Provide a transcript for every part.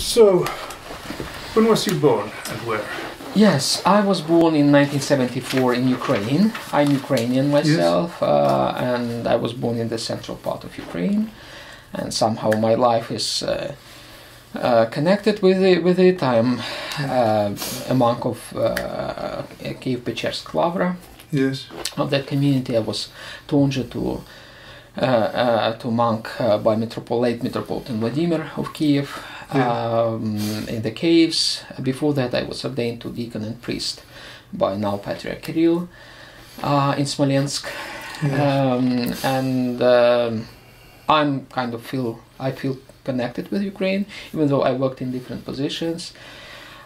So, when was you born and where? Yes, I was born in 1974 in Ukraine. I'm Ukrainian myself, Yes. and I was born in the central part of Ukraine. And somehow my life is connected with it. I'm a monk of Kiev-Pechersk Lavra. Yes. Of that community, I was turned to monk by Metropolitan Vladimir of Kiev. In the caves. Before that, I was ordained to deacon and priest by now Patriarch Kirill in Smolensk. Yes. I feel connected with Ukraine, even though I worked in different positions.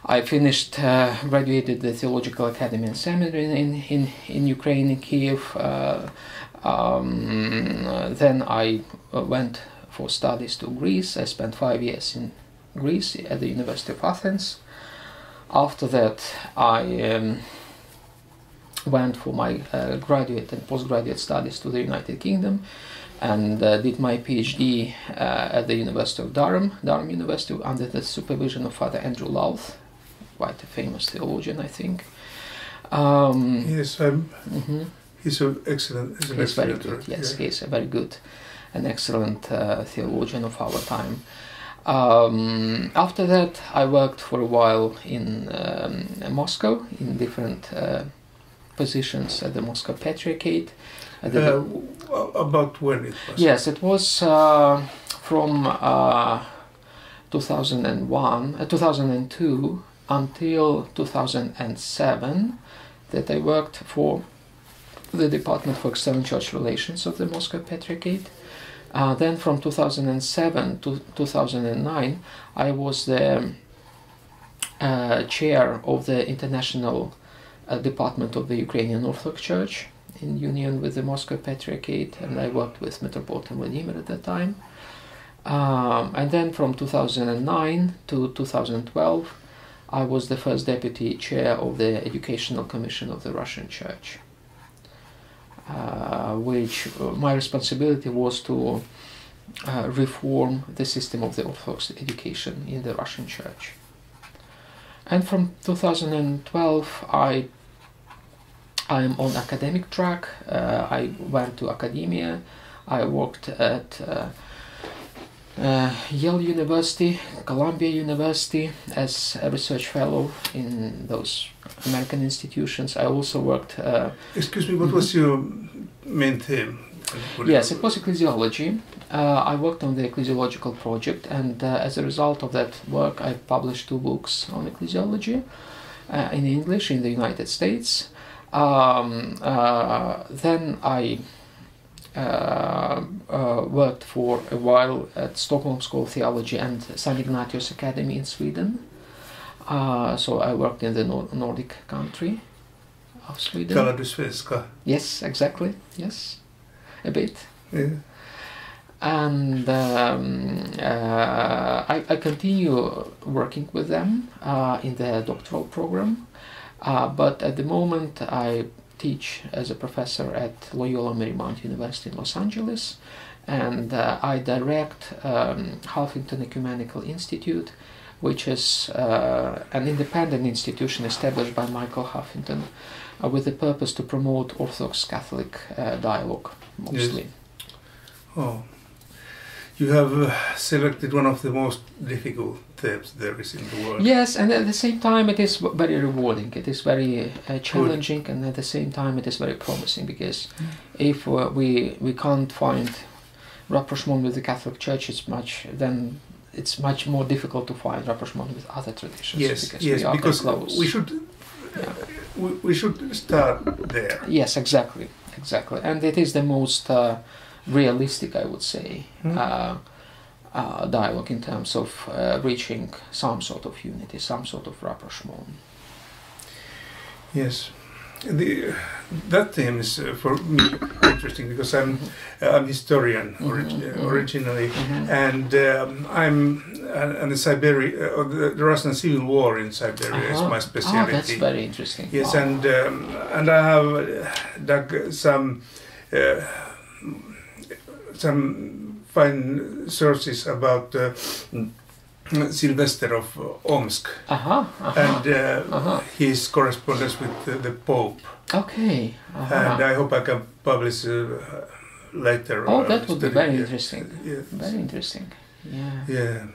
I graduated the Theological Academy and Seminary in Ukraine, in Kiev. Then I went for studies to Greece. I spent 5 years in Greece at the University of Athens. After that, I went for my graduate and postgraduate studies to the United Kingdom and did my PhD at the University of Durham University, under the supervision of Father Andrew Louth, quite a famous theologian, I think. Yes, he's an excellent. He's very good. Yes, yeah. He's a very good and excellent theologian of our time. After that, I worked for a while in Moscow in different positions at the Moscow Patriarchate. About when it was? Yes, it was from 2002 until 2007 that I worked for the Department for External Church Relations of the Moscow Patriarchate. Then from 2007 to 2009, I was the chair of the International Department of the Ukrainian Orthodox Church in union with the Moscow Patriarchate, and I worked with Metropolitan Vladimir at that time. And then from 2009 to 2012, I was the first deputy chair of the Educational Commission of the Russian Church. Which my responsibility was to reform the system of the Orthodox education in the Russian Church. And from 2012 I am on academic track. I went to academia. I worked at Yale University, Columbia University as a research fellow in those American institutions. I also worked... Excuse me, what was your main theme? Yes, it was ecclesiology. I worked on the ecclesiological project, and as a result of that work I published 2 books on ecclesiology in English in the United States. Then I worked for a while at Stockholm School of Theology and St Ignatius Academy in Sweden. So I worked in the Nordic country of Sweden. Talar du svenska? Yes, exactly. Yes, a bit. Yeah. And I continue working with them in the doctoral program. But at the moment I teach as a professor at Loyola Marymount University in Los Angeles, and I direct Huffington Ecumenical Institute, which is an independent institution established by Michael Huffington with the purpose to promote Orthodox-Catholic dialogue, mostly. Yes. Oh. You have selected one of the most difficult themes there is in the world. Yes, and at the same time it is very rewarding. It is very challenging, good. And at the same time it is very promising, because if we can't find rapprochement with the Catholic Church, it's much more difficult to find rapprochement with other traditions. Yes, because we are because close. We should start there. Yes, exactly, and it is the most realistic, I would say, dialogue in terms of reaching some sort of unity, some sort of rapprochement. Yes, that theme is for me interesting, because I'm historian originally, and the the Russian Civil War in Siberia is my specialty. Oh, that's very interesting. Yes, wow. And I have dug some fine sources about Sylvester of Omsk, and his correspondence with the Pope. Okay. And I hope I can publish later. Oh, that would be very interesting. Yes. Very interesting. Yeah. Yeah.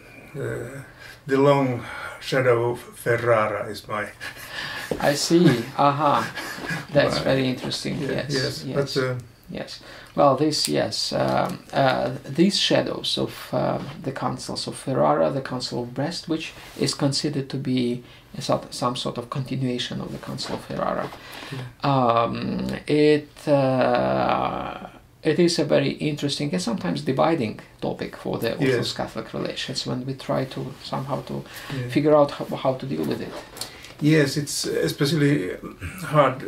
The Long Shadow of Ferrara is my. I see. That's very interesting. Yes. Yes. But, yes. Well, these shadows of the councils of Ferrara, the Council of Brest, which is considered to be some sort of continuation of the Council of Ferrara. It is a very interesting and sometimes dividing topic for the Orthodox Catholic relations when we try to somehow to figure out how to deal with it. Yes, it's especially hard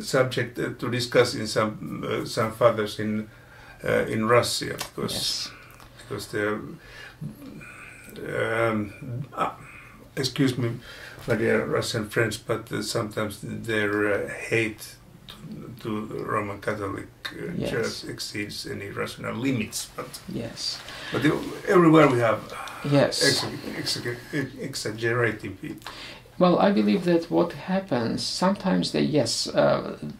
subject to discuss in some fathers in Russia because they're excuse me, my dear Russian friends, but sometimes their hate to the Roman Catholic Church exceeds any rational limits. But everywhere we have exaggerating people. Well, I believe that what happens sometimes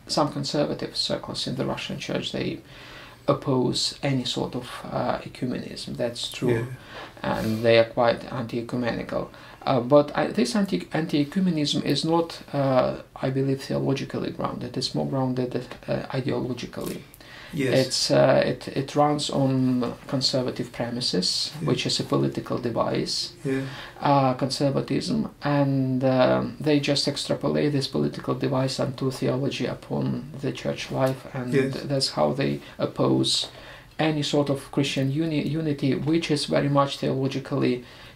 some conservative circles in the Russian Church, they oppose any sort of ecumenism. That's true, and they are quite anti-ecumenical. But this anti-ecumenism is not, I believe, theologically grounded. It's more grounded ideologically. Yes. It runs on conservative premises, which is a political device, conservatism, and they just extrapolate this political device onto theology upon the church life, and that's how they oppose any sort of Christian unity, which is very much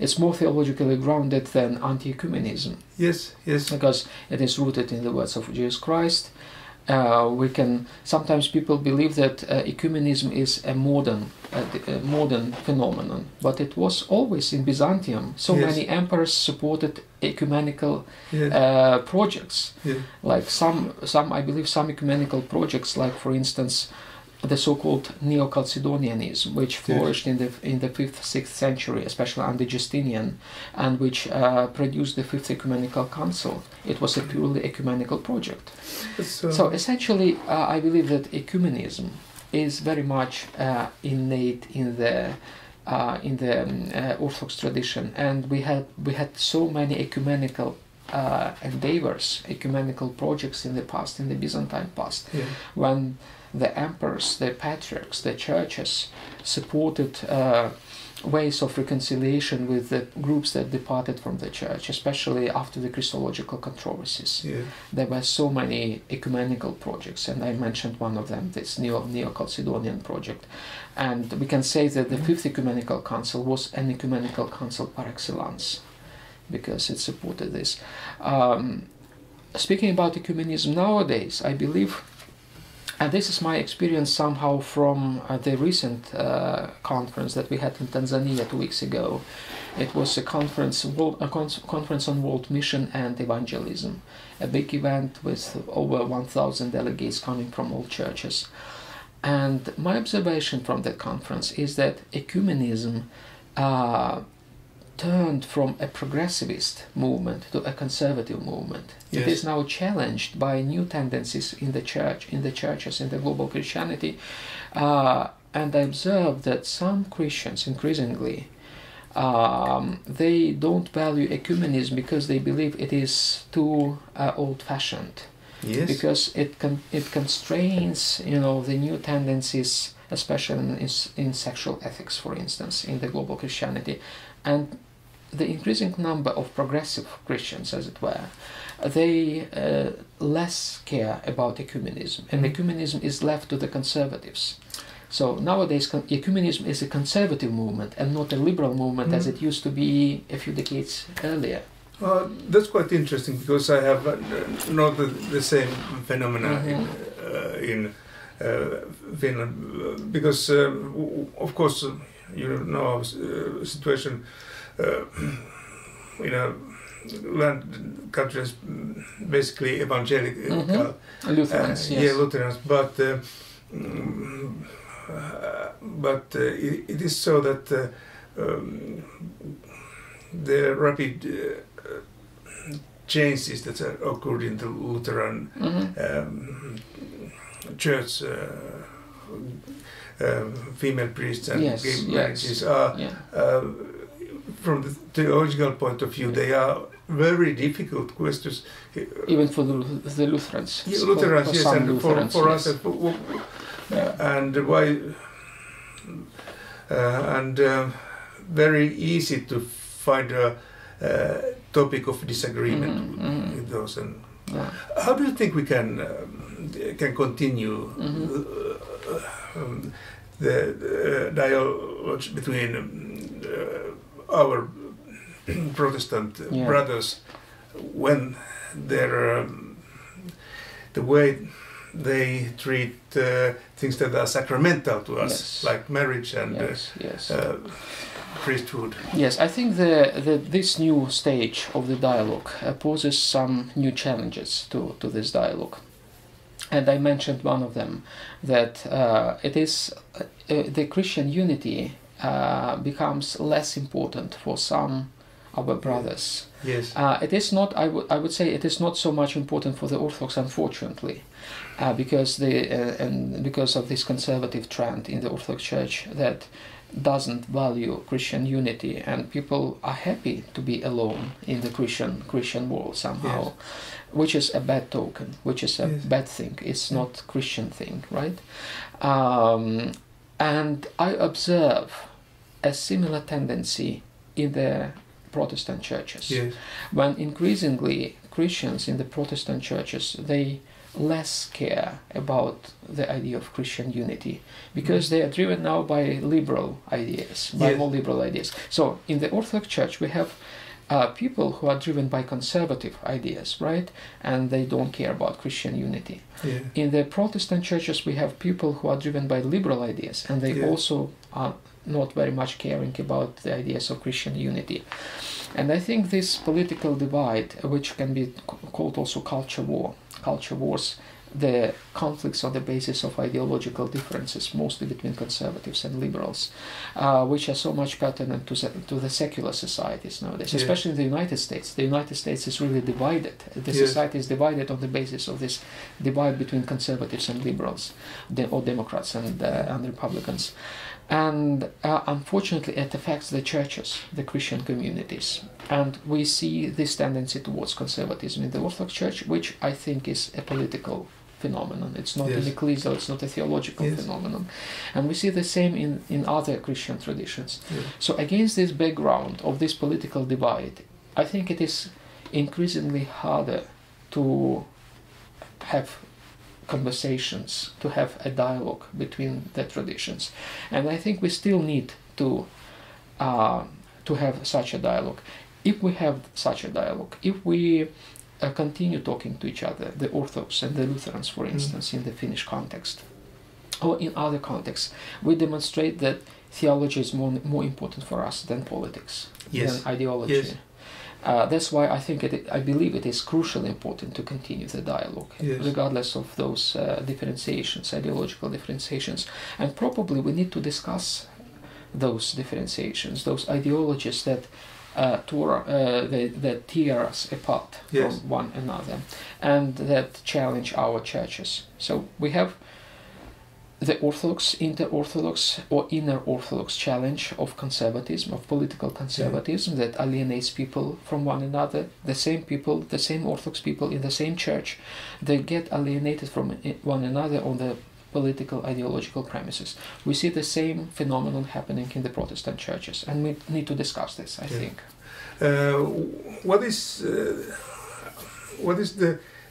it's more theologically grounded than anti-ecumenism. Yes. Because it is rooted in the words of Jesus Christ. Sometimes people believe that ecumenism is a modern phenomenon, but it was always in Byzantium. So many emperors supported ecumenical projects, like some ecumenical projects, like for instance the so-called Neo-Chalcedonianism, which flourished in the 5th, 6th century, especially under Justinian, and which produced the 5th Ecumenical Council. It was a purely ecumenical project. So essentially, I believe that ecumenism is very much innate in the Orthodox tradition, and we had so many ecumenical endeavors, ecumenical projects in the past, in the Byzantine past, when the emperors, the patriarchs, the churches supported ways of reconciliation with the groups that departed from the church, especially after the Christological controversies. There were so many ecumenical projects, and I mentioned one of them, this Neo-Chalcedonian project. And we can say that the 5th Ecumenical Council was an ecumenical council par excellence, because it supported this. Speaking about ecumenism nowadays, I believe, and this is my experience somehow from the recent conference that we had in Tanzania 2 weeks ago. It was a conference on world mission and evangelism, a big event with over 1,000 delegates coming from all churches. And my observation from that conference is that ecumenism turned from a progressivist movement to a conservative movement. It is now challenged by new tendencies in the church, in the churches, in the global Christianity. And I observed that some Christians, increasingly, they don't value ecumenism because they believe it is too old-fashioned. Because it constrains, the new tendencies, especially in sexual ethics, for instance, in the global Christianity. And the increasing number of progressive Christians, as it were, they less care about ecumenism, and ecumenism is left to the conservatives. So nowadays ecumenism is a conservative movement and not a liberal movement as it used to be a few decades earlier. That's quite interesting, because I have noted the same phenomena in Finland, because of course our situation in a land country is basically evangelical, Lutherans, Lutherans, but it is so that the rapid changes that occurred in the Lutheran church, female priests and gay marriages are, from the theological point of view, they are very difficult questions. Even for the Lutherans. Yeah, Lutherans, yes, and Lutherans, for us, and why, and very easy to find a topic of disagreement with those. And how do you think we can continue the dialogue between our Protestant brothers when they're the way they treat things that are sacramental to us, like marriage and priesthood? Yes, I think this new stage of the dialogue poses some new challenges to this dialogue. And I mentioned one of them, that it is the Christian unity becomes less important for some our brothers. Yes. It is not. I would say it is not so much important for the Orthodox, unfortunately, because of this conservative trend in the Orthodox Church that doesn't value Christian unity, and people are happy to be alone in the Christian world somehow, which is a bad token, which is a bad thing. It's not Christian thing, right? And I observe a similar tendency in the Protestant churches, when increasingly Christians in the Protestant churches, they less care about the idea of Christian unity, because they are driven now by liberal ideas, by more liberal ideas. So in the Orthodox Church we have people who are driven by conservative ideas, right? And they don't care about Christian unity. In the Protestant churches we have people who are driven by liberal ideas, and they also are not very much caring about the ideas of Christian unity. And I think this political divide, which can be called also culture wars, the conflicts on the basis of ideological differences, mostly between conservatives and liberals, which are so much pertinent to the secular societies nowadays, especially in the United States. The United States is really divided. The society is divided on the basis of this divide between conservatives and liberals, or Democrats and Republicans. And unfortunately it affects the churches, the Christian communities. And we see this tendency towards conservatism in the Orthodox Church, which I think is a political phenomenon. It's not an ecclesial, it's not a theological phenomenon. And we see the same in other Christian traditions. So against this background of this political divide, I think it is increasingly harder to have conversations, to have a dialogue between the traditions. And I think we still need to have such a dialogue. If we have such a dialogue, if we continue talking to each other, the Orthodox and the Lutherans, for instance, in the Finnish context, or in other contexts, we demonstrate that theology is more important for us than politics, than ideology. That's why I believe it is crucially important to continue the dialogue, regardless of those differentiations, ideological differentiations. And probably we need to discuss those differentiations, those ideologies that tear us apart from one another, and that challenge our churches. So we have the Orthodox, inter-Orthodox or inner Orthodox challenge of conservatism, of political conservatism that alienates people from one another. The same people, the same Orthodox people in the same church, they get alienated from one another on the political ideological premises. We see the same phenomenon happening in the Protestant churches, and we need to discuss this, I think. What is the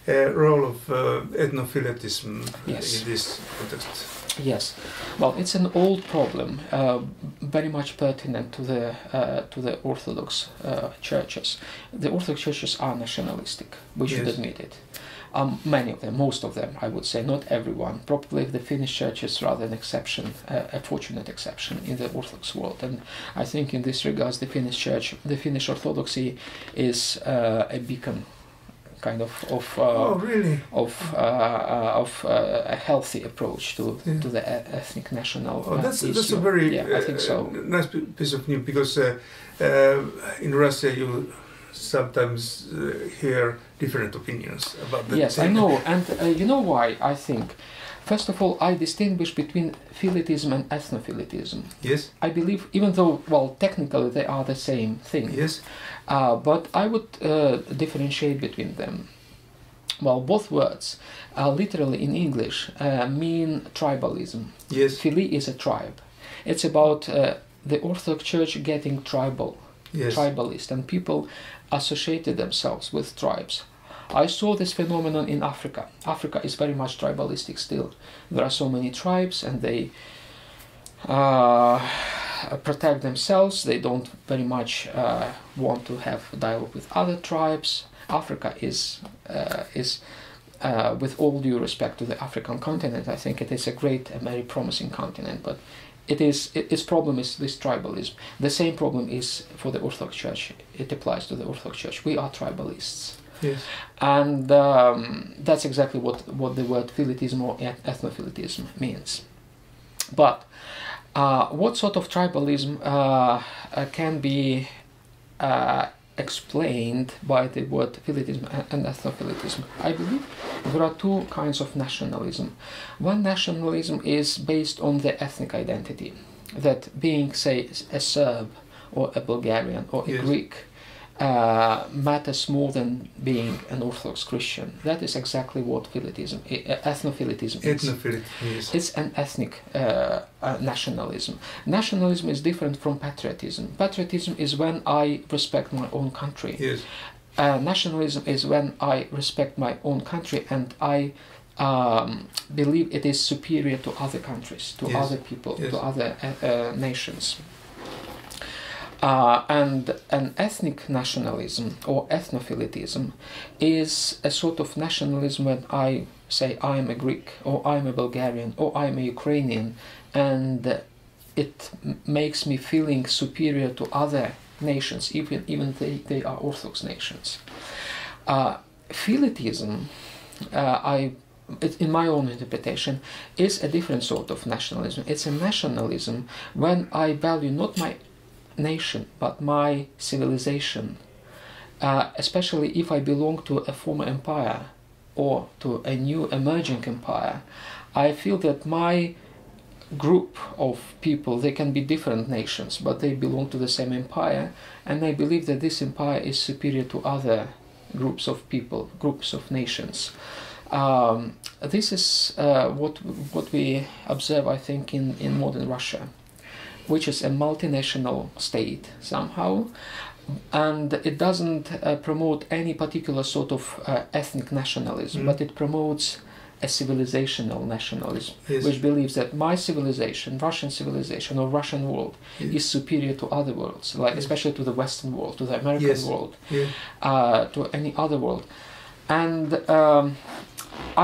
role of ethnophiletism in this context? Yes, well, it's an old problem, very much pertinent to the Orthodox churches. The Orthodox churches are nationalistic. We should admit it. Many of them, most of them, I would say, not everyone. Probably the Finnish church is rather an exception, a fortunate exception in the Orthodox world. And I think in this regards, the Finnish church, the Finnish Orthodoxy is a beacon kind of really? of a healthy approach to the ethnic national that's issue. a very I think so. nice piece of news, because in Russia you sometimes hear different opinions about that. Yes, I know, and you know why, I think. First of all, I distinguish between philitism and ethnophilitism. Yes. I believe, even though, well, technically they are the same thing. Yes. But I would differentiate between them. Well, both words, literally in English, mean tribalism. Yes. Phili is a tribe. It's about the Orthodox Church getting tribal, Yes. tribalist, and people associated themselves with tribes. I saw this phenomenon in Africa. Africa is very much tribalistic still. There are so many tribes, and they protect themselves. They don't very much want to have dialogue with other tribes. Africa is with all due respect to the African continent, I think it is a great and very promising continent, but its problem is this tribalism. The same problem is for the Orthodox Church. It applies to the Orthodox Church. We are tribalists. Yes. And that's exactly what the word philitism or ethnophilitism means. But what sort of tribalism can be explained by the word philitism and ethnophilitism? I believe there are two kinds of nationalism. One nationalism is based on the ethnic identity, that being, say, a Serb or a Bulgarian or a Yes. Greek matters more than being an Orthodox Christian. That is exactly what philitism, ethnophilitism is. Ethnophilitism, yes. It's an ethnic nationalism. Nationalism is different from patriotism. Patriotism is when I respect my own country. Yes. Nationalism is when I respect my own country and I believe it is superior to other countries, to Yes. other people, Yes. to other nations. And an ethnic nationalism or ethnophilitism is a sort of nationalism when I say I am a Greek or I am a Bulgarian or I am a Ukrainian, and it makes me feeling superior to other nations, even they are Orthodox nations. Philitism, in my own interpretation, is a different sort of nationalism. It's a nationalism when I value not my nation but my civilization, especially if I belong to a former empire or to a new emerging empire. I feel that my group of people, they can be different nations but they belong to the same empire, and I believe that this empire is superior to other groups of people, groups of nations. This is what we observe, I think, in modern Russia, which is a multinational state somehow, and it doesn't promote any particular sort of ethnic nationalism, but it promotes a civilizational nationalism, Yes. which believes that my civilization, Russian civilization or Russian world, Yes. is superior to other worlds, like Yes. especially to the Western world, to the American Yes. world, Yeah. to any other world. And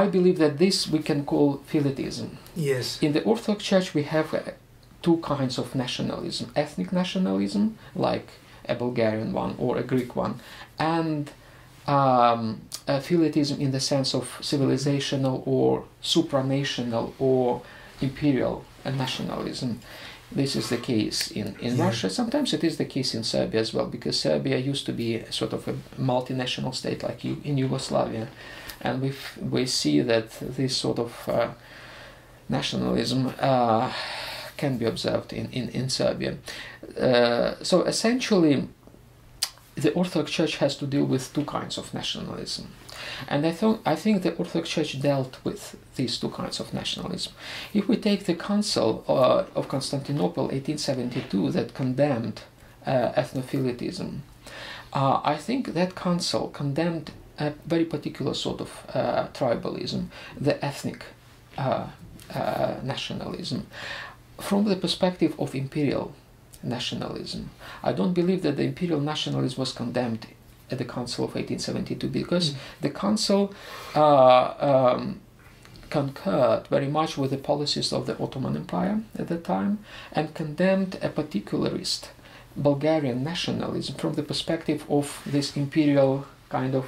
I believe that this we can call philitism. Yes. In the Orthodox Church we have two kinds of nationalism: ethnic nationalism, like a Bulgarian one or a Greek one, and philitism in the sense of civilizational or supranational or imperial nationalism. This is the case in Russia. Sometimes it is the case in Serbia as well, because Serbia used to be a sort of a multinational state like in Yugoslavia, and we see that this sort of nationalism can be observed in Serbia. So essentially, the Orthodox Church has to deal with two kinds of nationalism. And I think the Orthodox Church dealt with these two kinds of nationalism. If we take the Council of Constantinople 1872 that condemned ethnophilitism, I think that council condemned a very particular sort of tribalism, the ethnic nationalism. From the perspective of imperial nationalism, I don't believe that the imperial nationalism was condemned at the Council of 1872, because the Council concurred very much with the policies of the Ottoman Empire at the time and condemned a particularist Bulgarian nationalism from the perspective of this imperial kind of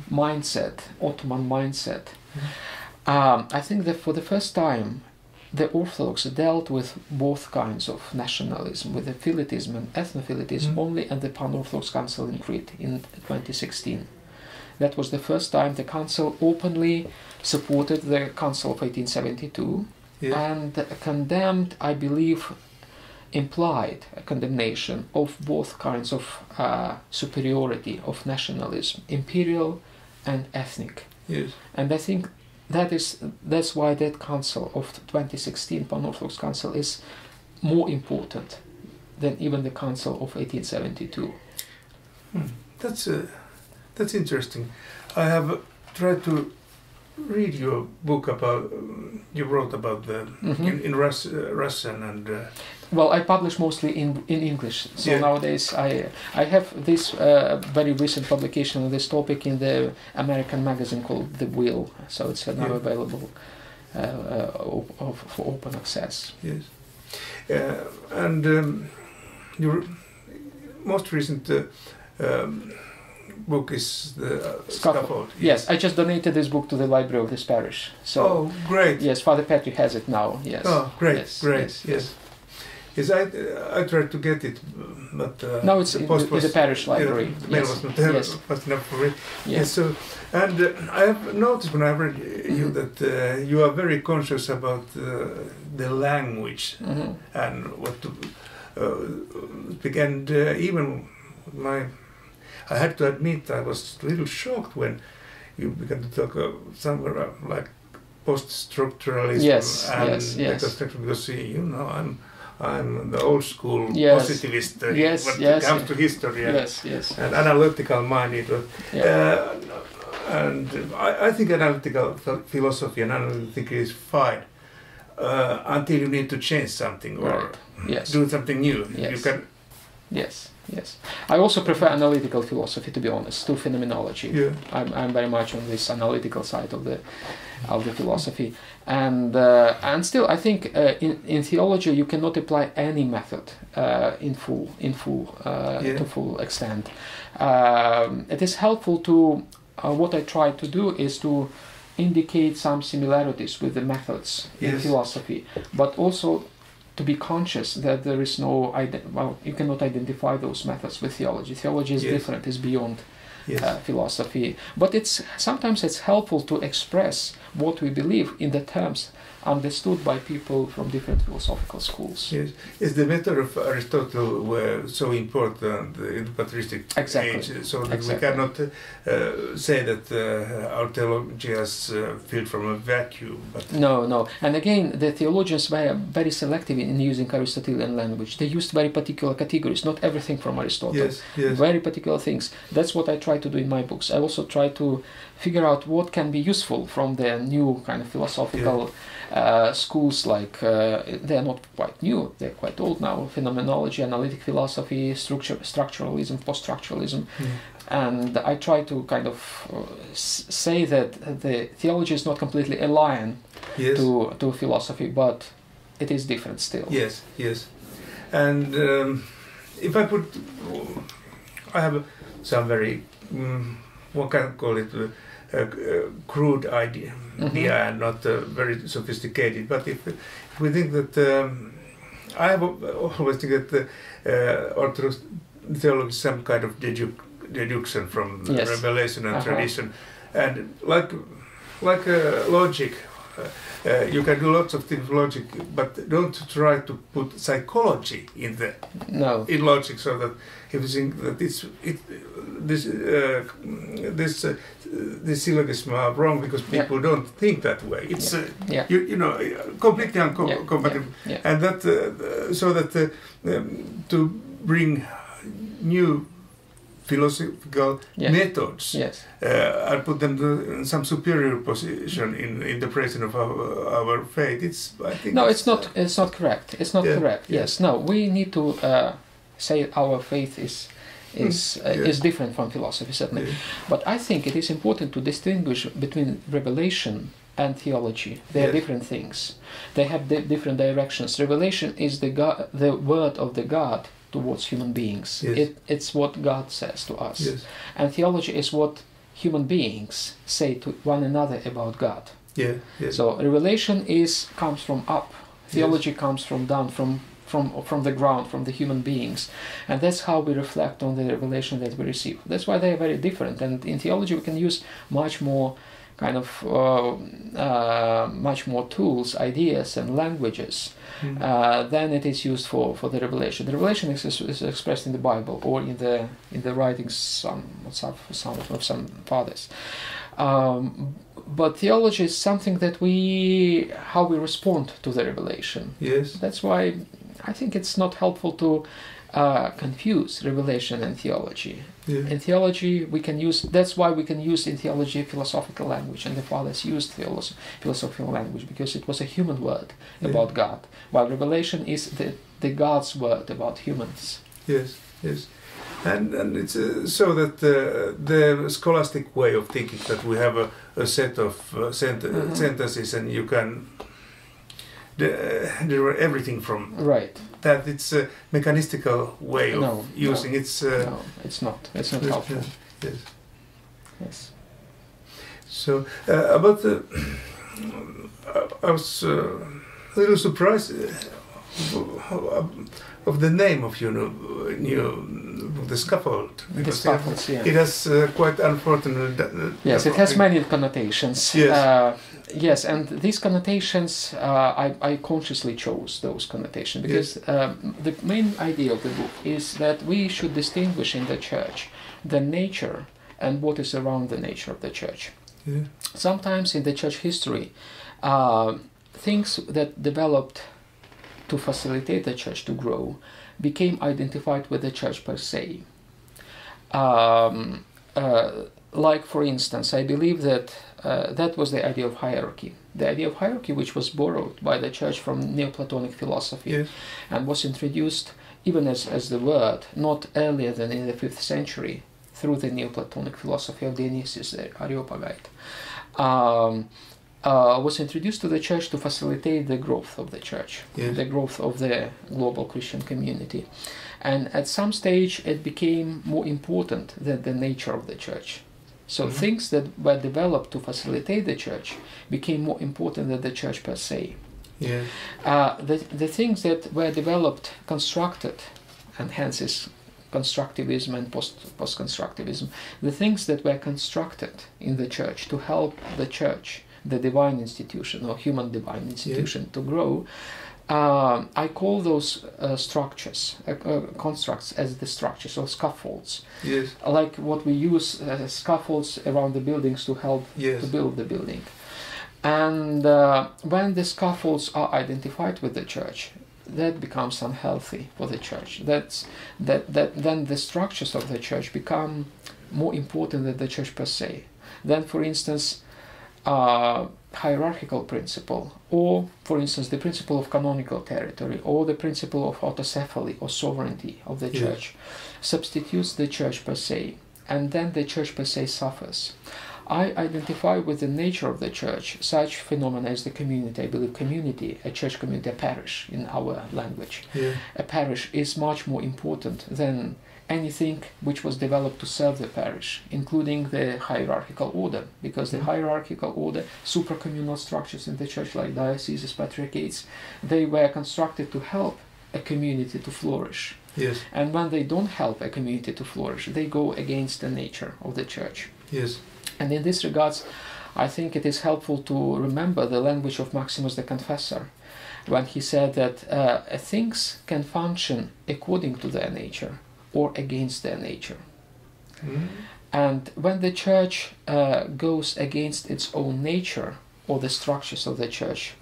mindset, Ottoman mindset. I think that for the first time, the Orthodox dealt with both kinds of nationalism, with the Philetism and ethnophilitism only at the Pan-Orthodox Council in Crete in 2016. That was the first time the Council openly supported the Council of 1872 and condemned, I believe, implied a condemnation of both kinds of superiority of nationalism, imperial and ethnic. Yes. And I think that's why that council of 2016, Pan-Orthodox Council, is more important than even the Council of 1872. That's interesting. I have tried to read your book about you wrote about the in Russian and. Well, I publish mostly in English, so nowadays I have this very recent publication on this topic in the American magazine called The Wheel, so it's now available for open access. Yes, and your most recent book is the Scaffold. Yes, I just donated this book to the library of this parish. So, great! Yes, Father Patrick has it now. Yes. Oh, great! Yes, great! Yes. Yes, I tried to get it, but no, it's in the parish library. The mail was not there fast enough for it. Yes. So, and I have noticed when I read you that you are very conscious about the language and what to speak. And even I had to admit I was a little shocked when you began to talk somewhere like post-structuralism and because you know I'm the old school positivist when it comes to history and analytical minded. And I think analytical philosophy and analytic is fine until you need to change something or do something new. You can. Yes. I also prefer analytical philosophy, to be honest, to phenomenology. Yeah. I'm very much on this analytical side of the philosophy, and still I think in theology you cannot apply any method to full extent. It is helpful to what I try to do is to indicate some similarities with the methods in philosophy, but also to be conscious that there is no you cannot identify those methods with theology. Theology is different, is beyond philosophy, but sometimes it's helpful to express what we believe in the terms understood by people from different philosophical schools. Yes, is the method of Aristotle were so important in the patristic age, so that we cannot say that our theology has filled from a vacuum. But no, and again, the theologians were very selective in using Aristotelian language. They used very particular categories, not everything from Aristotle. Very particular things. That's what I try to do in my books. I also try to figure out what can be useful from the new kind of philosophical schools, like they're not quite new, they're quite old now: phenomenology, analytic philosophy, structuralism, post-structuralism. And I try to kind of say that the theology is not completely alien to philosophy, but it is different still. Yes. And if I I have some very what can I call it, crude idea and not very sophisticated. But if we think that I have always think that Orthodox theology is some kind of deduction from revelation and tradition, and like logic. You can do lots of things with logic, but don't try to put psychology in logic, so that if you think that this syllogism are wrong because people don't think that way. It's you know, completely incompatible, and that so that to bring new philosophical methods and put them in some superior position in the presence of our faith. It's not correct. It's not correct. Yes. No, we need to say our faith is different from philosophy, certainly. But I think it is important to distinguish between revelation and theology. They are different things. They have different directions. Revelation is the word of the God towards human beings. It's what God says to us. And theology is what human beings say to one another about God. Yeah. Yeah. So revelation comes from up. Theology comes from down, from the ground, from the human beings. And that's how we reflect on the revelation that we receive. That's why they are very different. And in theology we can use much more much more tools, ideas and languages than it is used for the revelation. The revelation is expressed in the Bible or in the writings of some fathers. But theology is something that how we respond to the revelation. Yes. That's why I think it's not helpful to confuse revelation and theology. Yeah. In theology, that's why we can use in theology philosophical language, and the fathers used philosophical language because it was a human word about God, while revelation is the God's word about humans. Yes, yes. And it's so that the scholastic way of thinking that we have a set of sentences and you can derive everything from that, it's a mechanistical way of using it. No, it's not. It's not helpful. Yes. Yes. So about the, I was a little surprised of the name of your new the scaffold. The scaffolds, it has quite unfortunate. Yes, it has many connotations. Yes. Yes, and these connotations, I consciously chose those connotations because the main idea of the book is that we should distinguish in the church the nature and what is around the nature of the church. Yeah. Sometimes in the church history, things that developed to facilitate the church to grow became identified with the church per se. Like, for instance, I believe that that was the idea of hierarchy. The idea of hierarchy, which was borrowed by the church from Neoplatonic philosophy and was introduced even as the word, not earlier than in the 5th century, through the Neoplatonic philosophy of Dionysius the Areopagite, was introduced to the church to facilitate the growth of the church, the growth of the global Christian community. And at some stage it became more important than the nature of the church. So things that were developed to facilitate the church became more important than the church per se. Yeah. The things that were developed, constructed, and hence is constructivism and post-constructivism, the things that were constructed in the church to help the church, the divine institution or human divine institution to grow, I call those structures, constructs, as the structures or scaffolds. Yes. Like what we use scaffolds around the buildings to help to build the building. And when the scaffolds are identified with the church, that becomes unhealthy for the church. Then the structures of the church become more important than the church per se. Then, for instance, hierarchical principle, or for instance the principle of canonical territory, or the principle of autocephaly or sovereignty of the church substitutes the church per se, and then the church per se suffers. I identify with the nature of the church such phenomena as the community. I believe community, a church community, a parish in our language. A parish is much more important than anything which was developed to serve the parish, including the hierarchical order, because the hierarchical order, supracommunal structures in the church like dioceses, patriarchates, they were constructed to help a community to flourish. Yes. And when they don't help a community to flourish, they go against the nature of the church. Yes. And in this regards, I think it is helpful to remember the language of Maximus the Confessor, when he said that things can function according to their nature or against their nature. And when the church goes against its own nature or the structures of the church,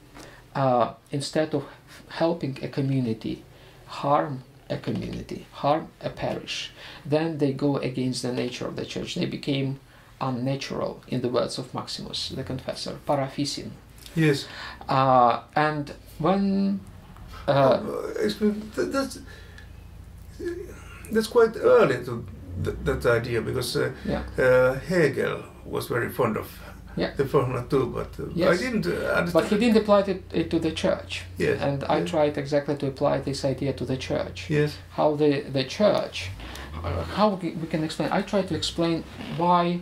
instead of helping a community, harm a community, harm a parish, then they go against the nature of the church. They became unnatural, in the words of Maximus the Confessor, paraphysin. Yes. And when... that's quite early to that idea, because Hegel was very fond of the formula too, but I didn't understand. But he didn't apply it to the church. Yes. And I tried exactly to apply this idea to the church. Yes. How the church, how we can explain, I tried to explain why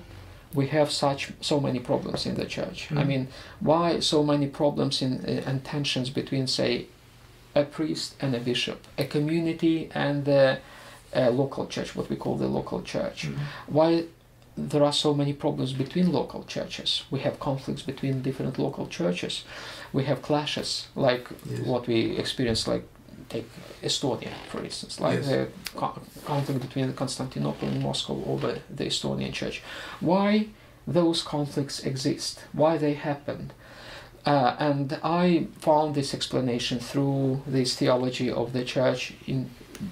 we have so many problems in the church. I mean, why so many problems and tensions between, say, a priest and a bishop, a community and the local church, what we call the local church? Why there are so many problems between local churches? We have conflicts between different local churches. We have clashes, like what we experience, like take Estonia, for instance, like the conflict between Constantinople and Moscow over the Estonian church. Why those conflicts exist? Why they happen? And I found this explanation through this theology of the church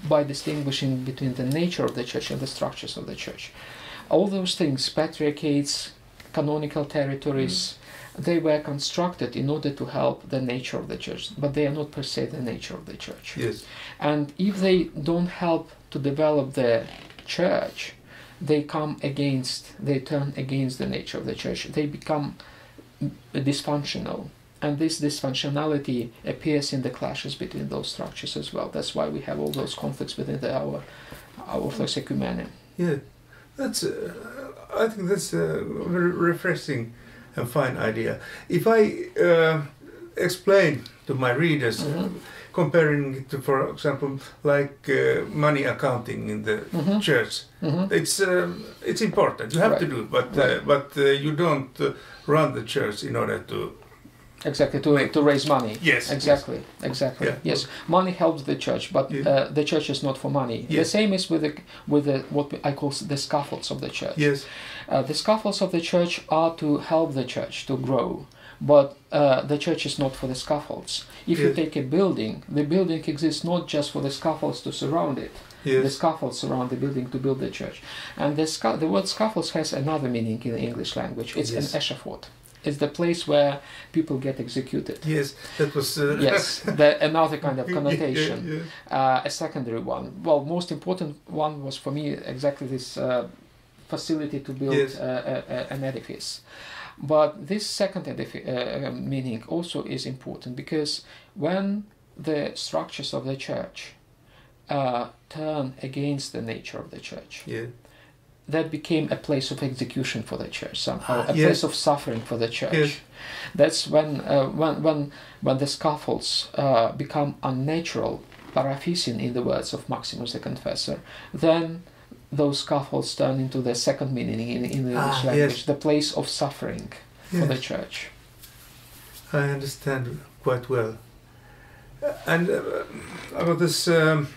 by distinguishing between the nature of the church and the structures of the church. All those things, patriarchates, canonical territories, they were constructed in order to help the nature of the church, but they are not per se the nature of the church. Yes. And if they don't help to develop the church, they turn against the nature of the church. They become dysfunctional. And this dysfunctionality appears in the clashes between those structures as well. That's why we have all those conflicts within our Orthodox ecumene. Yeah, I think that's a very refreshing and fine idea. If I explain to my readers, comparing it to, for example, like money accounting in the church, it's important. You have to do it, but you don't run the church in order to to raise money. Yes. Exactly. Yeah. Yes. Money helps the church, but the church is not for money. Yes. The same is with what I call the scaffolds of the church. Yes. The scaffolds of the church are to help the church to grow, but the church is not for the scaffolds. If you take a building, the building exists not just for the scaffolds to surround it. Yes. The scaffolds surround the building to build the church. And the word scaffolds has another meaning in the English language. It's an eschafod. It's the place where people get executed. Yes, that was... another kind of connotation. A secondary one. Well, most important one was for me exactly this facility to build an edifice. But this second meaning also is important, because when the structures of the church turn against the nature of the church, that became a place of execution for the church somehow, a place of suffering for the church. Yes. That's when the scaffolds become unnatural, paraphysian in the words of Maximus the Confessor, then those scaffolds turn into the second meaning in the English language, the place of suffering for the church. I understand quite well. And about this, the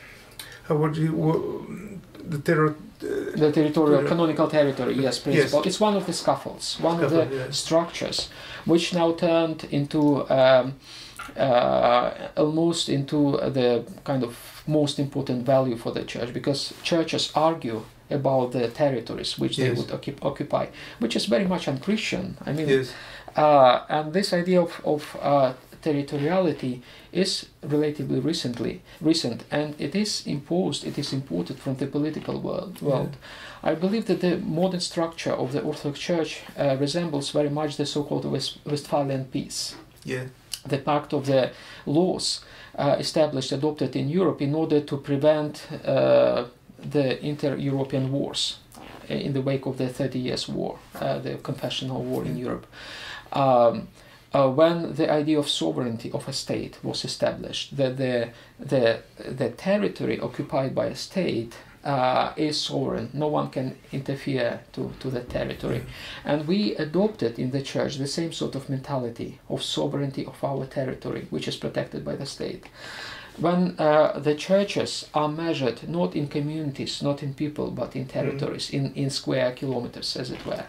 territorial, canonical territory, principle. It's one of the scaffolds, one of the structures, which now turned into almost into the kind of most important value for the church, because churches argue about the territories which they would occupy, which is very much unchristian. I mean, and this idea of territoriality is relatively recent, and it is imported from the political world. I believe that the modern structure of the Orthodox Church resembles very much the so-called Westphalian peace. The pact of the laws adopted in Europe in order to prevent the inter-European wars in the wake of the 30 Years' War, the confessional war in Europe. When the idea of sovereignty of a state was established, that the territory occupied by a state is sovereign, no one can interfere to the territory. And we adopted in the church the same sort of mentality of sovereignty of our territory, which is protected by the state. When the churches are measured not in communities, not in people, but in territories, in square kilometers, as it were.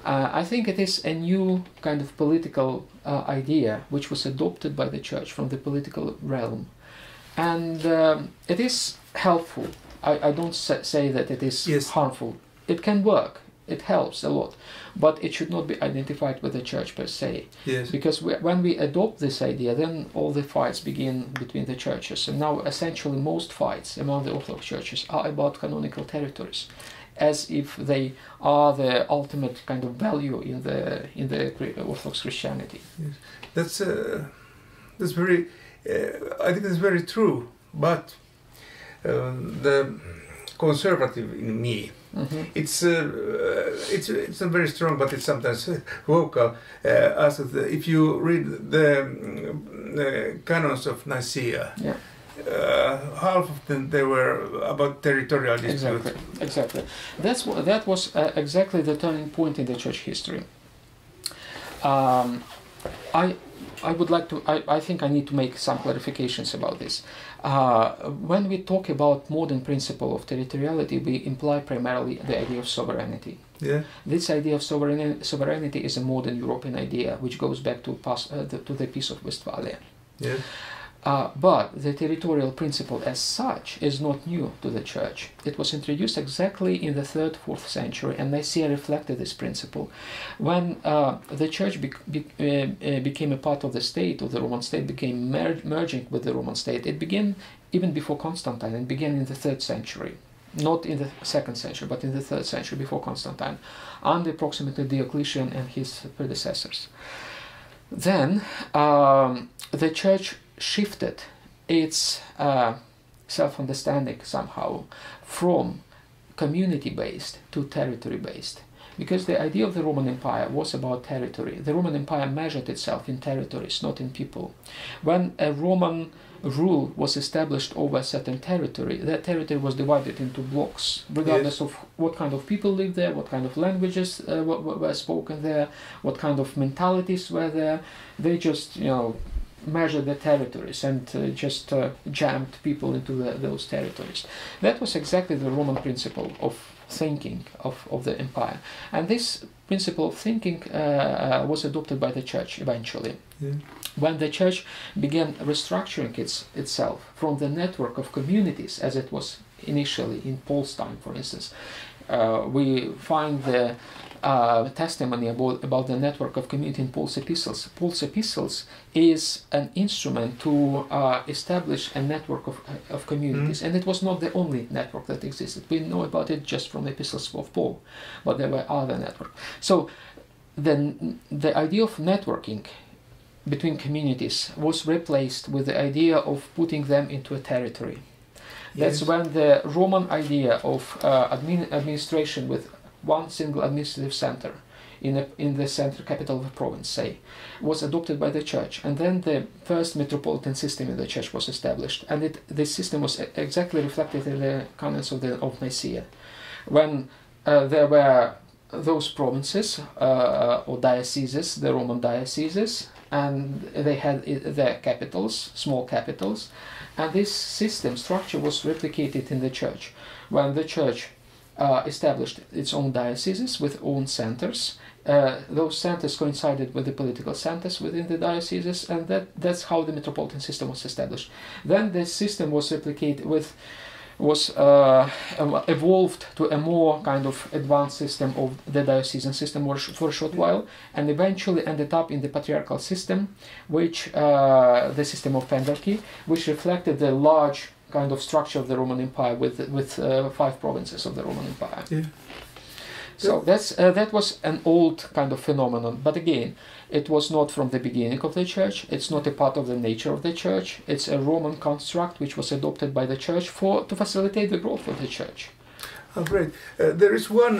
I think it is a new kind of political idea which was adopted by the church from the political realm. And it is helpful. I don't say that it is harmful. It can work. It helps a lot. But it should not be identified with the church per se. Because when we adopt this idea, then all the fights begin between the churches. And now essentially most fights among the Orthodox churches are about canonical territories, as if they are the ultimate kind of value in the Orthodox Christianity. That's very. I think that's very true. But the conservative in me, it's it's not very strong, but it's sometimes vocal. If you read the canons of Nicaea, Yeah. half of them they were about territorial disputes. Exactly. That was exactly the turning point in the church history. I would like to. I think I need to make some clarifications about this. When we talk about modern principle of territoriality, we imply primarily the idea of sovereignty. Yeah. This idea of sovereignty is a modern European idea, which goes back to the Peace of Westphalia. Yeah. But the territorial principle as such is not new to the Church. It was introduced exactly in the 3rd, 4th century, and Nicaea reflected this principle. When the Church became a part of the state, or the Roman state became merging with the Roman state, it began even before Constantine. It began in the 3rd century. Not in the 2nd century, but in the 3rd century, before Constantine, under approximately Diocletian and his predecessors. Then the Church shifted its self-understanding somehow from community-based to territory-based, because the idea of the Roman Empire was about territory. The Roman Empire measured itself in territories, not in people. When a Roman rule was established over a certain territory, that territory was divided into blocks, regardless of what kind of people lived there, what kind of languages were spoken there, what kind of mentalities were there. They just, measured the territories and just jammed people into those territories. That was exactly the Roman principle of thinking of the empire. And this principle of thinking was adopted by the Church eventually. Yeah. When the Church began restructuring itself from the network of communities, as it was initially in Paul's time, for instance, we find the testimony about the network of community in Paul's epistles. Paul's epistles is an instrument to establish a network of communities, and it was not the only network that existed. We know about it just from the epistles of Paul, but there were other networks. So then the idea of networking between communities was replaced with the idea of putting them into a territory. That's when the Roman idea of administration with one single administrative center in the center capital of a province, say, was adopted by the Church, and then the first metropolitan system in the Church was established, and this system was exactly reflected in the canons of Nicaea, when there were those provinces or dioceses, the Roman dioceses, and they had their capitals, small capitals, and this system structure was replicated in the Church. When the Church established its own dioceses with own centers, those centers coincided with the political centers within the dioceses, and that's how the metropolitan system was established. Then the system was replicated evolved to a more kind of advanced system of the diocesan system for a short while, and eventually ended up in the patriarchal system, which the system of pendarchy, which reflected the large kind of structure of the Roman Empire with 5 provinces of the Roman Empire. Yeah. So that was an old kind of phenomenon, but again, it was not from the beginning of the Church. It's not a part of the nature of the Church. It's a Roman construct which was adopted by the Church to facilitate the growth of the Church. Oh, great. There is one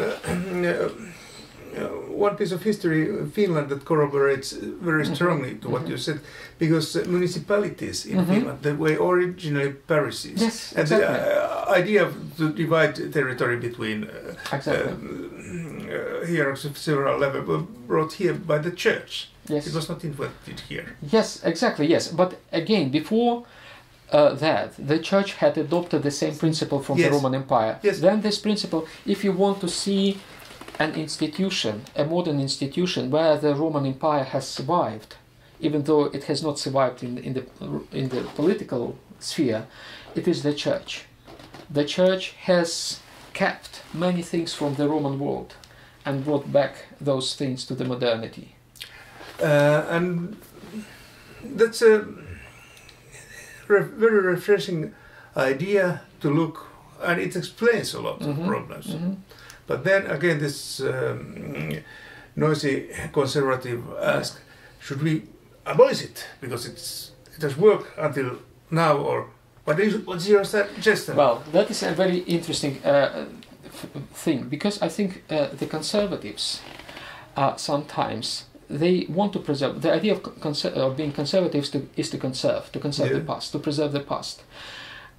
piece of history in Finland that corroborates very strongly to what you said, because municipalities in Finland, they were originally parishes. Yes, and exactly. the idea to divide territory between hierarchs of several levels were brought here by the Church. Yes. It was not invented here. Yes, exactly, yes. But again, before that, the Church had adopted the same principle from the Roman Empire. Yes. Then this principle, if you want to see an institution, a modern institution where the Roman Empire has survived, even though it has not survived in the political sphere, it is the Church. The Church has kept many things from the Roman world and brought back those things to the modernity. And that's a very refreshing idea to look, and it explains a lot of problems. But then again, this noisy conservative ask, should we abolish it? Because it has worked until now, or what's your suggestion? Well, that is a very interesting. thing, because I think the conservatives sometimes they want to preserve. The idea of being conservatives is to conserve the past, to preserve the past,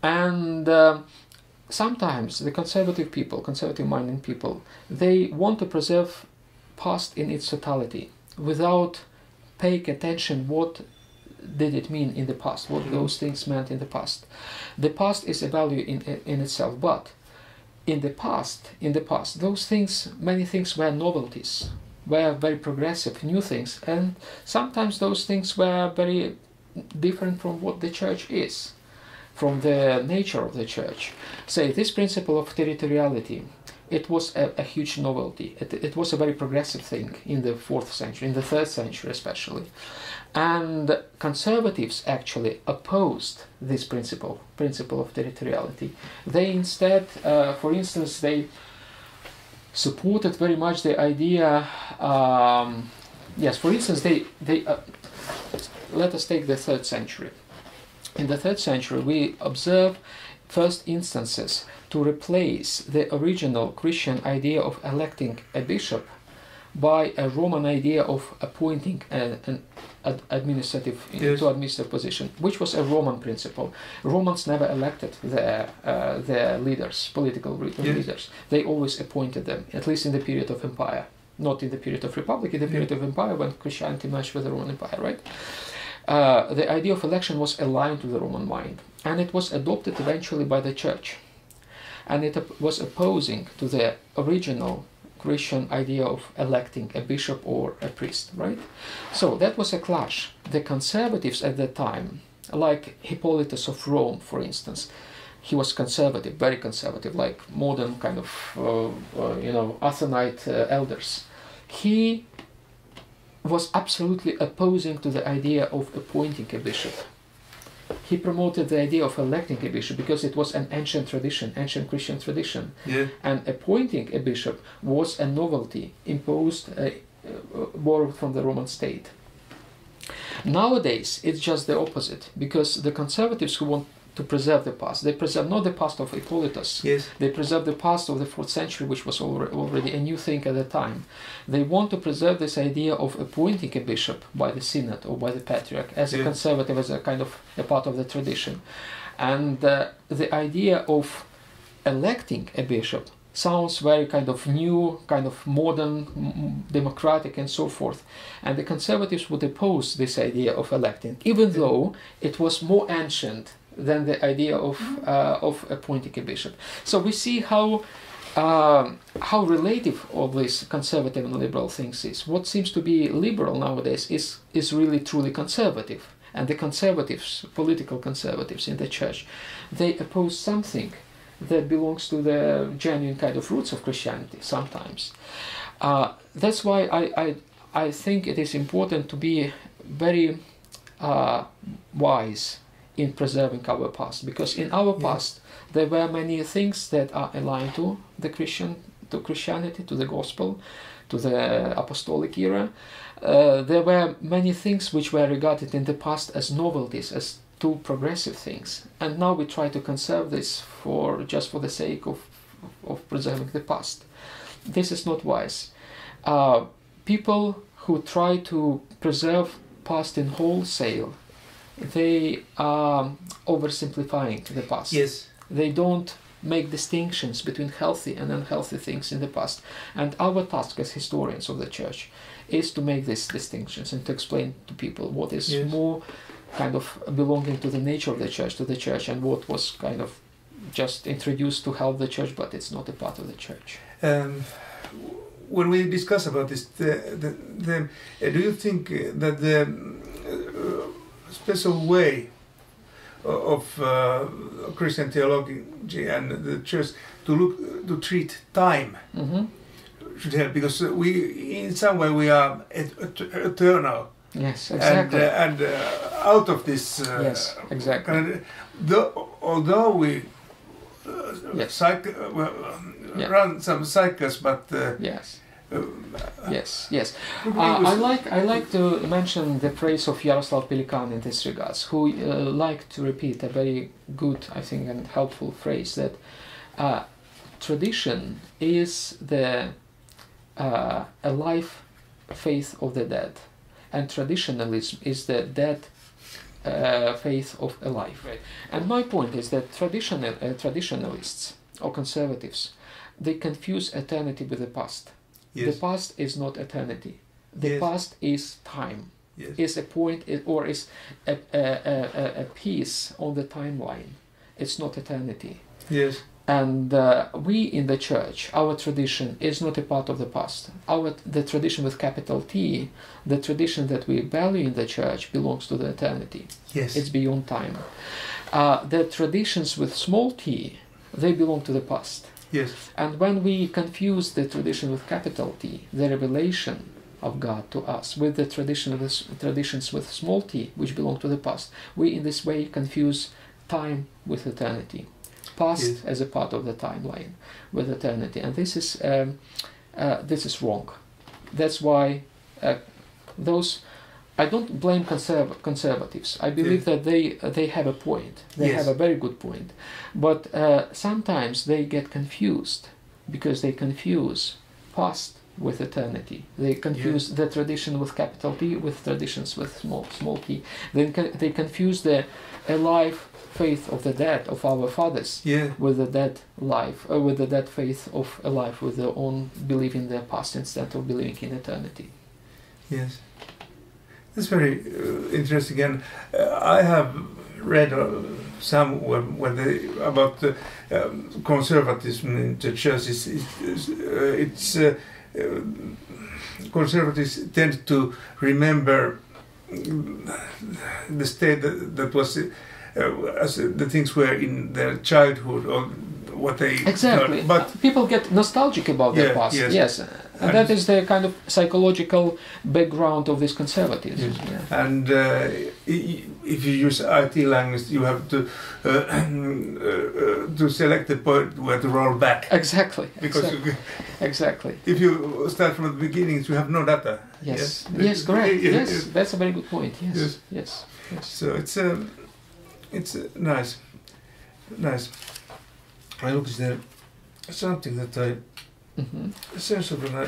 and sometimes the conservative people, conservative-minded people, they want to preserve past in its totality without paying attention what did it mean in the past, what those things meant in the past. The past is a value in itself, but in the past, those things, many things were novelties, were very progressive, new things, and sometimes those things were very different from what the church is, from the nature of the church. Say, this principle of territoriality, it was a huge novelty. It was a very progressive thing in the 4th century, in the 3rd century especially. And conservatives actually opposed this principle of territoriality. They instead, for instance, they supported very much the idea, yes, for instance, they let us take the 3rd century. In the 3rd century, we observe first instances to replace the original Christian idea of electing a bishop by a Roman idea of appointing an administrative position, which was a Roman principle. Romans never elected their leaders, political leaders. They always appointed them, at least in the period of empire, not in the period of republic, in the period of empire when Christianity merged with the Roman Empire, right? The idea of election was aligned to the Roman mind, and it was adopted eventually by the church, and it was opposing to the original Christian idea of electing a bishop or a priest, right? So that was a clash. The conservatives at that time, like Hippolytus of Rome, for instance, he was conservative, very conservative, like modern kind of, Athonite elders. He was absolutely opposing to the idea of appointing a bishop. He promoted the idea of electing a bishop because it was an ancient tradition, ancient Christian tradition. Yeah. And appointing a bishop was a novelty imposed, borrowed from the Roman state. Nowadays, it's just the opposite, because the conservatives who want to preserve the past, they preserve not the past of Hippolytus, yes. They preserve the past of the 4th century, which was already a new thing at the time. They want to preserve this idea of appointing a bishop by the synod or by the patriarch as a conservative, as a kind of a part of the tradition. And the idea of electing a bishop sounds very kind of new, kind of modern, democratic, and so forth. And the conservatives would oppose this idea of electing, even though it was more ancient than the idea of appointing a bishop. So we see how relative all these conservative and liberal things is. What seems to be liberal nowadays is really truly conservative. And the conservatives, political conservatives in the church, they oppose something that belongs to the genuine kind of roots of Christianity sometimes. That's why I think it is important to be very wise in preserving our past, because in our past there were many things that are aligned to Christianity, to the gospel, to the apostolic era. There were many things which were regarded in the past as novelties, as too progressive things, and now we try to conserve this just for the sake of preserving the past. This is not wise. People who try to preserve past in wholesale, they are oversimplifying the past. Yes. They don't make distinctions between healthy and unhealthy things in the past. And our task as historians of the church is to make these distinctions and to explain to people what is more kind of belonging to the nature of the church, and what was kind of just introduced to help the church, but it's not a part of the church. When we discuss about this, do you think that the special way of Christian theology and the church to treat time should help, because in some way we are eternal. Yes, exactly. And out of this, yes, exactly. Although we run some cycles, but yes. Yes. I like to mention the praise of Jaroslav Pelikan in this regards, who liked to repeat a very good, I think, and helpful phrase that tradition is the alive faith of the dead, and traditionalism is the dead faith of alive. Right. And my point is that traditionalists or conservatives, they confuse eternity with the past. Yes. The past is not eternity. The Yes. past is time. Yes. Is a point or is a piece on the timeline. It's not eternity. Yes. And we in the church, our tradition is not a part of the past. The tradition with capital T, the tradition that we value in the church belongs to the eternity. Yes. It's beyond time. The traditions with small t, they belong to the past. Yes. And when we confuse the tradition with capital T, the revelation of God to us, with the traditions with small t, which belong to the past, we in this way confuse time with eternity. Past Yes. as a part of the timeline with eternity, and this is wrong. That's why I don't blame conservatives. I believe that they have a point. They Yes. have a very good point, but sometimes they get confused because they confuse past with eternity. They confuse the tradition with capital T with traditions with small t. They confuse the alive faith of the dead, of our fathers, with the dead life, with the dead faith of a life, with their own belief in their past instead of believing in eternity. Yes. That's very interesting, and I have read somewhere about the conservatism in the church. Conservatives tend to remember the state that was as the things were in their childhood or what they exactly. done. But people get nostalgic about their past. Yes. And that is the kind of psychological background of this conservatism. Yes. Yeah. And if you use IT language, you have to select the point where to roll back. Exactly. Because exactly. If you start from the beginning, you have no data. Yes. Yes. Correct. Yes. That's a very good point. Yes. Yes. So it's nice. I look, is there something that I sense of when I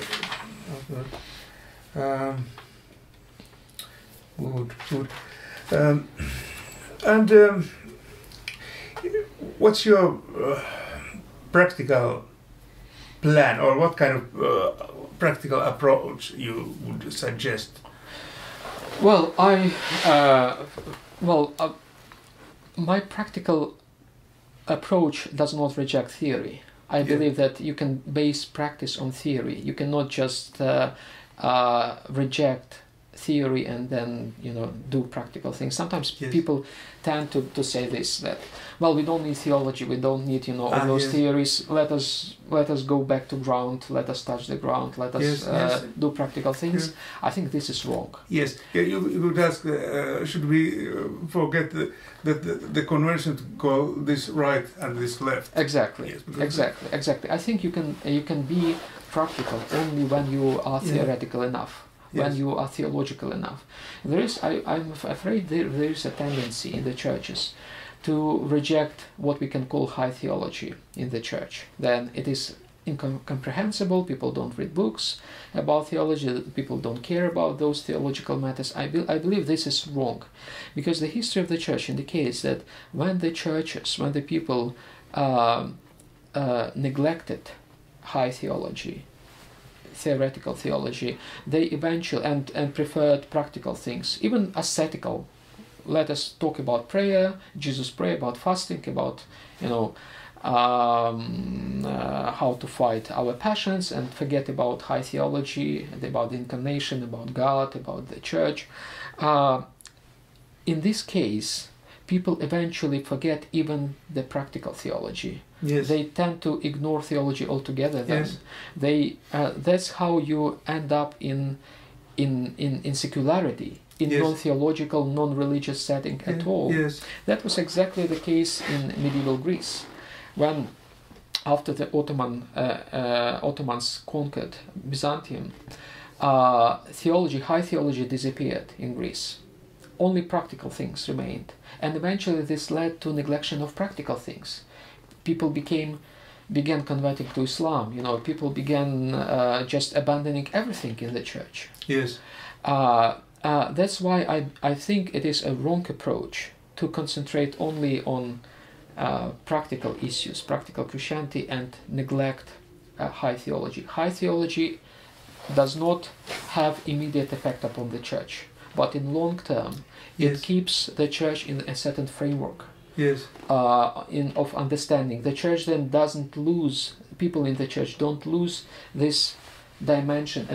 good. And what's your practical plan, or what kind of practical approach you would suggest? Well, my practical approach does not reject theory. I believe that you can base practice on theory. You cannot just reject theory and then do practical things. Sometimes people tend to say this, that well, we don't need theology, we don't need all those theories. Let us go back to ground. Let us touch the ground. Let us do practical things. I think this is wrong. Yes, you would ask, should we forget the convention to call this right and this left? Exactly. Yes, exactly. I think you can be practical only when you are theoretical enough. When you are theological enough. I'm afraid there is a tendency in the churches to reject what we can call high theology in the church. Then it is incomprehensible, people don't read books about theology, people don't care about those theological matters. I believe this is wrong, because the history of the church indicates that when the people neglected high theology, theoretical theology, they eventually and preferred practical things, even ascetical. Let us talk about prayer. Jesus prayed about fasting, about how to fight our passions, and forget about high theology, about the incarnation, about God, about the church. In this case, people eventually forget even the practical theology. Yes. They tend to ignore theology altogether. Then that's how you end up in secularity, in non-theological, non-religious setting at all. Yes. That was exactly the case in medieval Greece, when after the Ottomans conquered Byzantium, high theology disappeared in Greece. Only practical things remained, and eventually this led to neglection of practical things. People became began converting to Islam. People began just abandoning everything in the church. Yes. That's why I think it is a wrong approach to concentrate only on practical issues, practical Christianity, and neglect high theology. High theology does not have immediate effect upon the church, but in long term, yes. it keeps the church in a certain framework. Yes. Of understanding. The church then doesn't lose. People in the church don't lose this dimension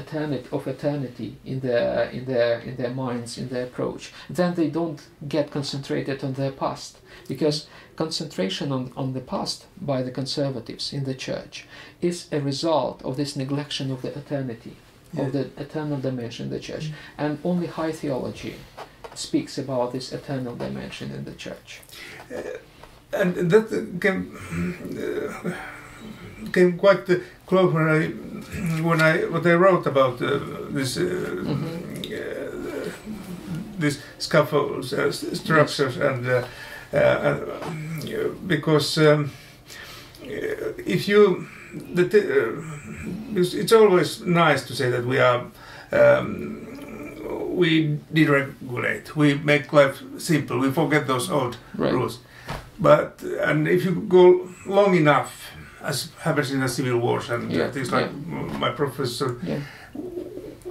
of eternity in their minds, in their approach. Then they don't get concentrated on their past, because concentration on the past by the conservatives in the church is a result of this neglection of the eternity, of the eternal dimension in the church. And only high theology speaks about this eternal dimension in the church. And that came quite close when I wrote about this scaffold structures. Yes. And because if you it's always nice to say that we deregulate, we make life simple, we forget those old rules. And if you go long enough, as happens in the civil wars and things like my professor,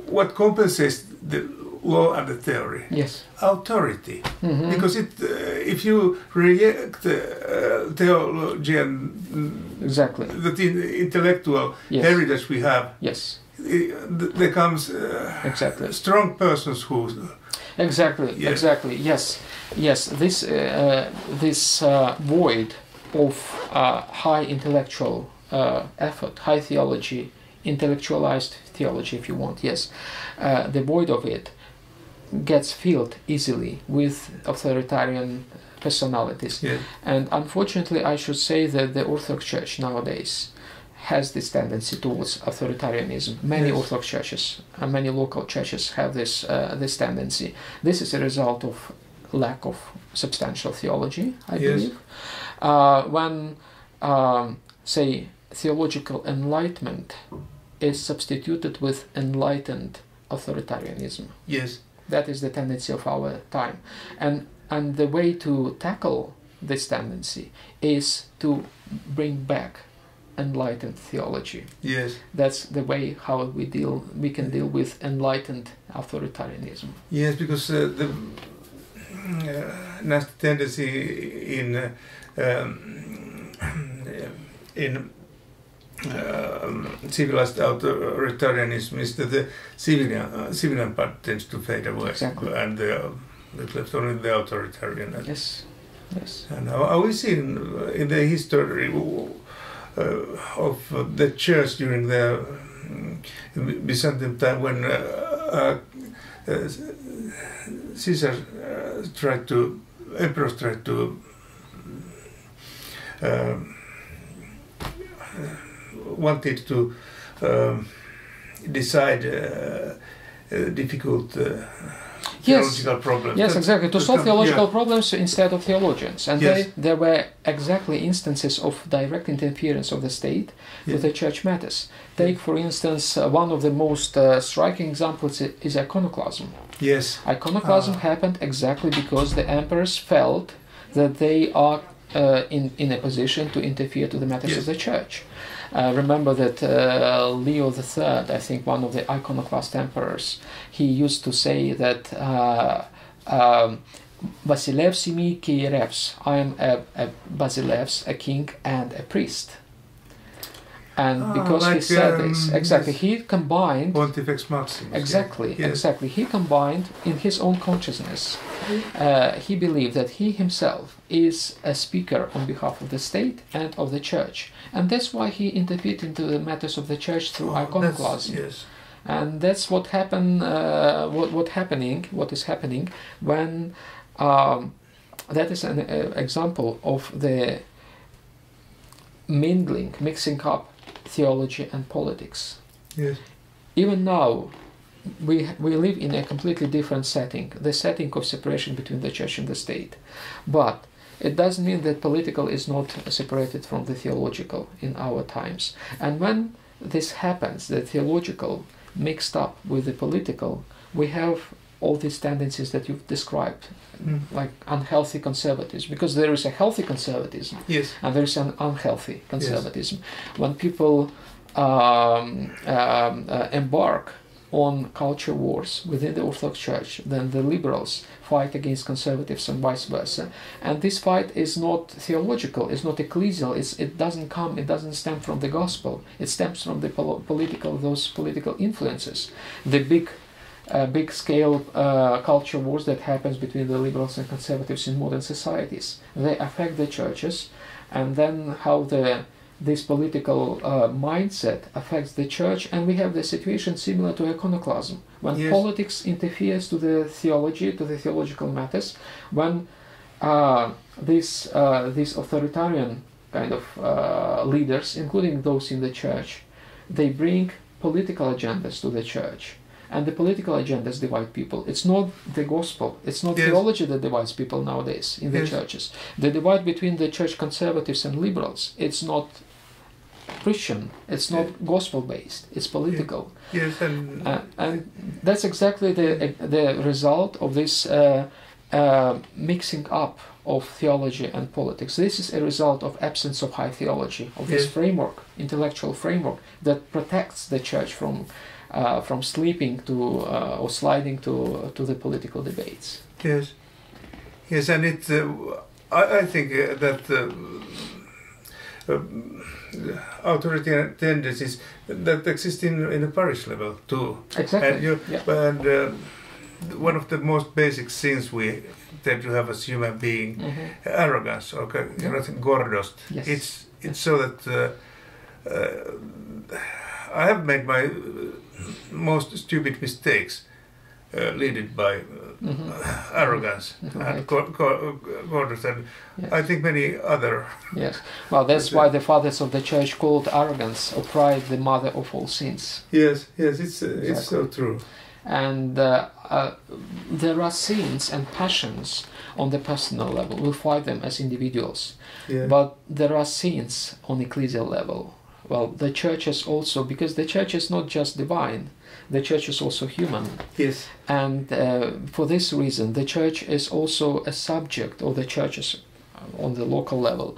what compensates the law and the theory? Yes. Authority. Because if you reject theology and the intellectual heritage we have, there comes strong persons who... Exactly. Yes. This void of high intellectual effort, high theology, intellectualized theology, if you want, the void of it gets filled easily with authoritarian personalities. And unfortunately, I should say that the Orthodox Church nowadays has this tendency towards authoritarianism. Many Orthodox churches and many local churches have this tendency. This is a result of lack of substantial theology, I believe. When, say, theological enlightenment is substituted with enlightened authoritarianism. That is the tendency of our time. And the way to tackle this tendency is to bring back enlightened theology. That's the way how we can deal with enlightened authoritarianism. Because the nasty tendency in civilized authoritarianism is that the civilian part tends to fade away, and it's left only the authoritarian. Yes. And how we see in the history of the church during the Byzantine time, when emperors tried to wanted to decide difficult theological problems. To solve theological problems instead of theologians. And there were exactly instances of direct interference of the state with the church matters. Take, for instance, one of the most striking examples is iconoclasm. Iconoclasm happened exactly because the emperors felt that they are in a position to interfere to the matters of the church. Remember that Leo III, I think one of the iconoclast emperors, he used to say that Basilevs mi Kierevs, I am a Basilevs, a king and a priest. And because he said this, he combined... Pontifex Maximus. Exactly. He combined in his own consciousness. He believed that he himself is a speaker on behalf of the state and of the church. And that's why he interfered into the matters of the church through iconoclasm. And that's what happened. What is happening when that is an example of the mixing up theology and politics. Even now, we live in a completely different setting, the setting of separation between the church and the state. But it doesn't mean that political is not separated from the theological in our times. And when this happens, the theological mixed up with the political, we have all these tendencies that you've described, like unhealthy conservatism, because there is a healthy conservatism, yes, and there is an unhealthy conservatism. Yes. When people embark on culture wars within the Orthodox Church, then the liberals fight against conservatives and vice versa. And this fight is not theological, it's not ecclesial, it doesn't stem from the gospel, it stems from the those political influences. The big scale culture wars that happens between the liberals and conservatives in modern societies. They affect the churches, and then how this political mindset affects the church, and we have the situation similar to iconoclasm, when yes. politics interferes to the theology, to the theological matters, when these authoritarian kind of leaders, including those in the church, they bring political agendas to the church. And the political agendas divide people. It's not the gospel, it's not yes. theology that divides people nowadays in the yes. churches. The divide between the church conservatives and liberals, it's not Christian, it's not gospel based, it's political. Yes, and that's exactly the result of this mixing up of theology and politics. This is a result of absence of high theology, of this framework, intellectual framework that protects the church from sleeping to or sliding to the political debates. Yes, yes, and it's. I think that authoritarian tendencies that exist in the parish level too. Exactly. And one of the most basic sins we tend to have as human being, arrogance or gordost. Yes. It's so that I have made my most stupid mistakes leaded by arrogance and gorgeous, and I think many other. Yes, well, that's why the fathers of the church called arrogance or pride the mother of all sins. Yes, yes, it's so true. And there are sins and passions on the personal level. We fight them as individuals, but there are sins on ecclesial level. Well, the church is also, because the church is not just divine, the church is also human. Yes. And for this reason, the church is also a subject, or the churches on the local level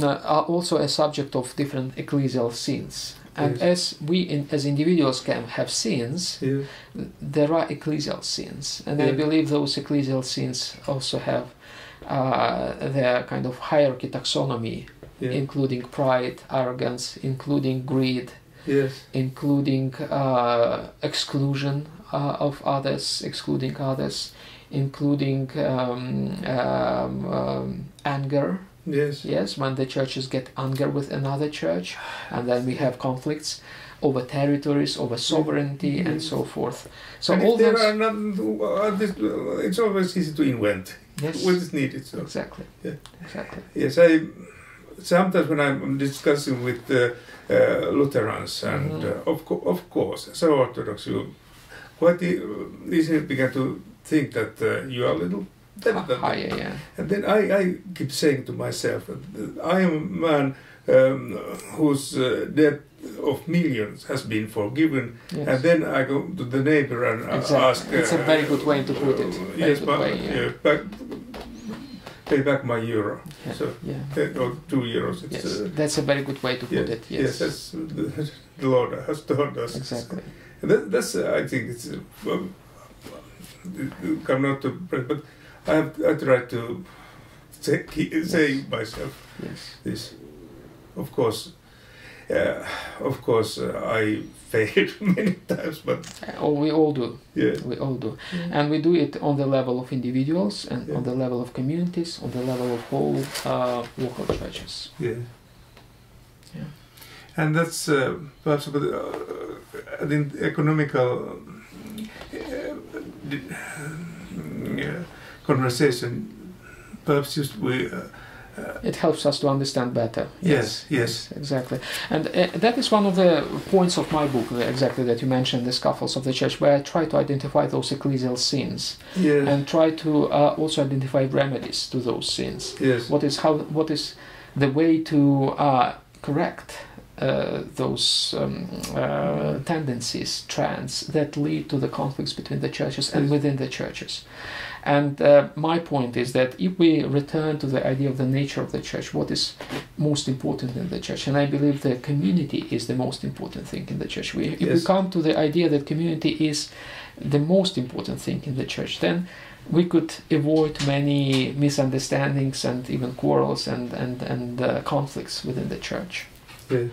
are also a subject of different ecclesial sins. And as we, as individuals, can have sins, there are ecclesial sins. And I believe those ecclesial sins also have their kind of hierarchy, taxonomy, including pride, arrogance, including greed, including exclusion of others, excluding others, including anger. Yes, when the churches get anger with another church, and then we have conflicts over territories, over sovereignty, and so forth. So and all if there those... are not, it's always easy to invent what is needed. So. Exactly. Exactly. Yes, sometimes when I'm discussing with Lutherans, and of course, so Orthodox, you quite easily began to think that you are a little better. And then I keep saying to myself that I am a man whose debt of millions has been forgiven, and then I go to the neighbor and ask. It's a very good way to put it. Pay back my euro. So, or 2 euros. That's a very good way to put it. Yes, that's the Lord has told us. Exactly. And that's I think it's come not to, but I try to say myself this. Of course, I failed many times, but we all do. We all do, and we do it on the level of individuals, and on the level of communities, on the level of whole local churches. And that's perhaps the economical conversation. Perhaps just we it helps us to understand better. Yes. Exactly. And that is one of the points of my book, exactly, that you mentioned, the Scuffles of the Church, where I try to identify those ecclesial sins and try to also identify remedies to those sins. Yes. What is the way to correct those tendencies, trends that lead to the conflicts between the churches and within the churches. And my point is that if we return to the idea of the nature of the church, what is most important in the church, and I believe the community is the most important thing in the church. If we come to the idea that community is the most important thing in the church, then we could avoid many misunderstandings and even quarrels and conflicts within the church. Yes.